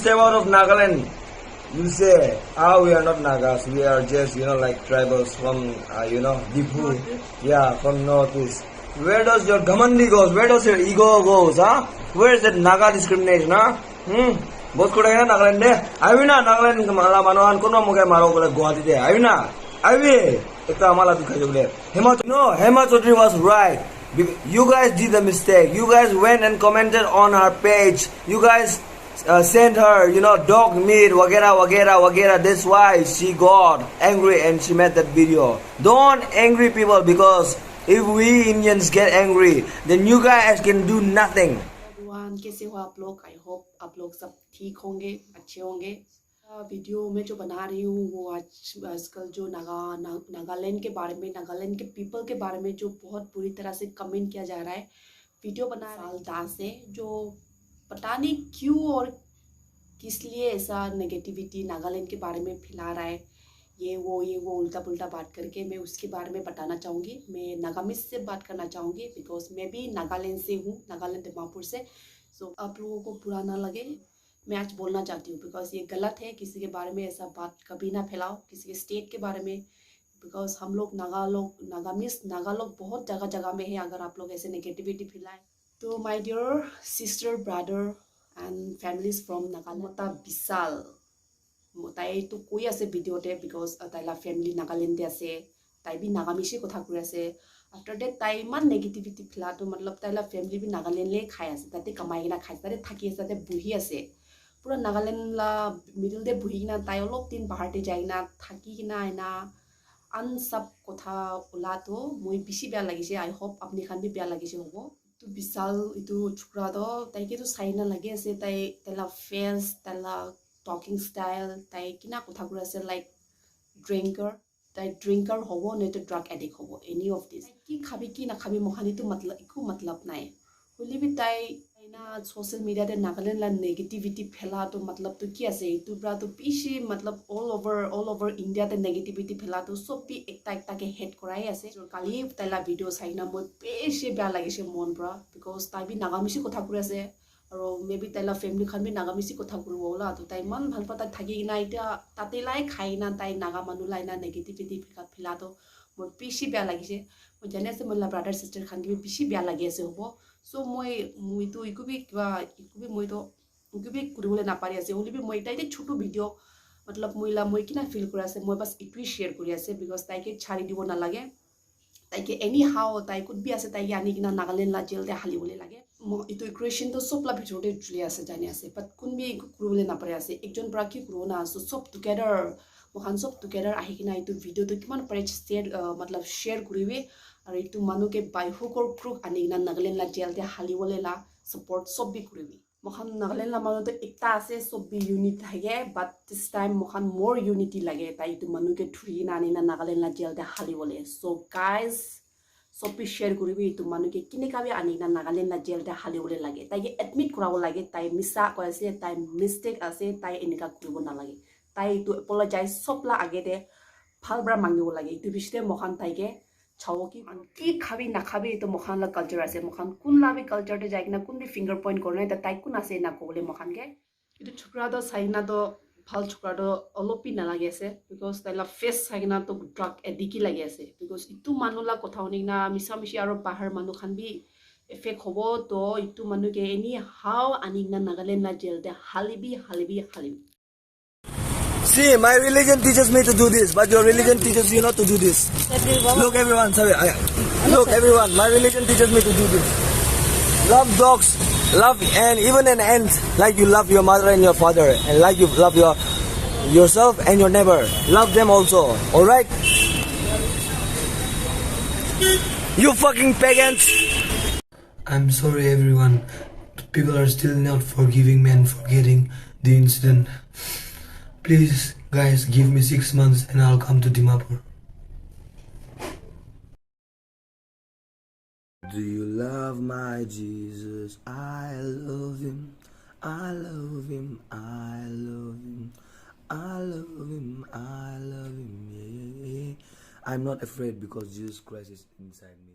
step out of Nagaland, you say, we are not Nagas, we are just, like tribals from, Dipu. Yeah, from Northeast. Where does your Gamandi goes? Where does your ego goes, huh? Where is that Naga discrimination, huh? Both could I Nagaland there? I will not Nagaland Malamano, Konomoga Maroka Guati there. I will not. I will. Hema Chaudhary was right. You guys did the mistake. You guys went and commented on her page. You guys sent her, dog meat, wagera, wagera, wagera. That's why she got angry and she made that video. Don't angry people, because if we Indians get angry, then you guys can do nothing. everyone, कैसे हो आप लोग? I hope आप लोग सब ठीक होंगे, अच्छे होंगे। वीडियो में जो बना रही हूँ वो आजकल जो नागालैंड के बारे में, नागालैंड के पीपल के बारे में जो बहुत बुरी तरह से कमेंट किया जा रहा है। वीडियो बना साल दास है जो पता नहीं क्यों और किस लिए ऐसा नेगेटिविटी नागालैंड के बारे में फैला रहा है। ये वो उल्टा पुल्टा बात करके मैं उसके बारे में बताना चाहूँगी। मैं नागामिस से बात करना चाहूँगी, बिकॉज मैं भी नागालैंड से हूँ, नागालैंड दिमापुर से। सो आप लोगों को बुरा ना लगे, मैं आज बोलना चाहती हूँ, बिकॉज ये गलत है। किसी के बारे में ऐसा बात कभी ना फैलाओ, किसी के स्टेट के बारे में, बिकॉज हम लोग नागा लोग बहुत जगह जगह में है। अगर आप लोग ऐसे नेगेटिविटी फैलाए तो my dear sister brother and families from Nagaland, Bishal ताई तो কৈ আছে ভিডিওতে, বিকজ তাইলা ফ্যামিলি নাগালেণ্ডে আছে, তাই বি নাগামিছে কথা কৈ আছে। আফটার ডেট তাই ইমান নেগেটিভিটি ফেলাটো মতলব তাইলা ফ্যামিলি বি নাগালেণ্ডলে খাই আছে, তাতে কামাই কিনা খাই, তাতে থাকি আছে, তাতে বহি আছে। পুরা নাগালেণ্ড মিডল দে বহি কিনা তাই অলপ দিন পাহাৰতে যাই কিনা থাকি কিনা আইনা আন সব কথা ওলাটো মই বেছি বেয়া লাগিছে। আই হোপ আপনি খান বি বেয়া লাগিছে হ'ব। তো বিশাল ইটো ছোকরা তো তাইকেতো চাই না লাগি আছে, তাইলা ফেস, তাইলা टॉकिंग स्टाइल, ताई किना कथा কৈ আছে लाइक ड्रिंकर, ताई ड्रिंकर होबो ने तो ड्रग एडिक्ट होबो, एनी ऑफ दिस। की खाबी की ना खाबी मोखानी तो मतलब इको मतलब नाय होली भी ताई ना सोशल मीडिया दे नागालैंड ला नेगेटिविटी फैला तो मतलब तो की আছে इतु ब्रा तो पीछे मतलब ऑल ओवर इंडिया दे नेगेटिविटी फैला तो सब भी एकटा के हेड कराई আছে। जो काली ताइला वीडियो চাইনা মই বেশি বেয়া লাগিছে মন ব্রা, बिकॉज ताई भी नागामिছি কথা কৈ আছে और मे बी ताइला फैमिली खान भी नागामिছি কথা কৰিব ওলা। তো তাই মান ভাল পাতা থাকি কিনা এটা তাতে লাই খাই না, তাই নাগা মানুহ লাই না নেগেটিভিটি ফেলা তো মই বেছি বেয়া লাগিছে। মই জানি আছে মোলা ব্ৰাদাৰ সিস্টাৰ খান কি বেছি বেয়া লাগি আছে হ'ব। সো মইতো ইকো বি মইতো কৰিবলৈ নাপাৰি আছে। হলি বি মই এটা ছোট ভিডিও मतलब মই কিনা ফিল কৰি আছে, মই বাস ইটোই শেয়াৰ কৰি আছে, বিকজ তাইকে ছাড়ি দিব নালাগে। তাইকে এনি হাও তাই কুড বি আছে, তাইকে আনি কিনা নাগালেণ্ড লা জেলতে হালিবলৈ লাগে। ইটো ইকুৱেশ্যন তো সবলা ভিতৰতে চলি আছে, জানি আছে, বাট কোনবি কৰিবলৈ নাপাৰে আছে। একজন পৰা কি কৰিব না আছে, সব টুগেদাৰ মহান সব টুগেদাৰ আহি কিনা এইটো ভিডিঅ'টো কিমান পাৰে मतलब শ্বেয়াৰ কৰিবি, আৰু এইটো মানুহকে বাইহুকৰ ক্ৰুক আনি কিনা নাগালেণ্ড লা জেলতে হালিবলৈ লা সাপোৰ্ট সব বি কৰিবি। মহান নাগালেণ্ড লা মানুহটো একটা আছে, সব বি ইউনিট থাকে, বাট দিস টাইম মহান মোৰ ইউনিটি লাগে। তাই এইটো মানুহকে ধৰি কিনা আনি কিনা নাগালেণ্ড লা জেলতে হালিবলৈ। সো গাইজ সব শেয়ার করবি, এইটো মানুষকে কিনেকাবি আনি কিনা নাগালেণ্ড লা জেলতে হালিবলৈ লাগে, তাইকে এডমিট কৰাব লাগে। তাই মিছা কৈ আছে, তাই মিষ্টেক আছে, তাই এনেকা কৰিব নালাগে। তাই এইটো এপলজাইজ সবলা আগেতে ভালবৰা মাগিব লাগে। এইটো পিছতে মহান তাইকে চাব কি খাবি নাখাবি, এইটো মহান লা কালচাৰ আছে। মহান কোনলা বি কালচাৰতে যাই কিনা কোন বি ফিংগাৰ পইণ্ট কৰে নাই, তাই কোন আছে না ক'বলৈ মহানকে। এইটো ছোকৰাটো চাই কিনা তো ভাল ছোকৰাটো অলপ বি নালাগি আছে, বিকজ তাইলা ফেচ চাই কিনা তো ড্ৰাগ এডিকি লাগি আছে। বিকজ ইটো মানুহলা কথা শুনি কিনা মিছা মিছি আৰু পাহাৰ মানুহ খান বি এফেক্ট হ'ব। তো ইটো মানুহকে এনি হাও আনি কিনা নাগালেণ্ড লা জেলতে হালিবি। See, my religion teaches me to do this, but your religion teaches you not to do this. Look everyone, sorry. Look everyone, my religion teaches me to do this. Love dogs, love and even an ant, like you love your mother and your father, and like you love yourself and your neighbor. Love them also, alright? You fucking pagans! I'm sorry everyone, people are still not forgiving me and forgetting the incident. Please guys, give me 6 months and I'll come to Dimapur. Do you love my Jesus? I love him, I love him, I love him, I love him, I love him, yeah. I'm not afraid because Jesus Christ is inside me.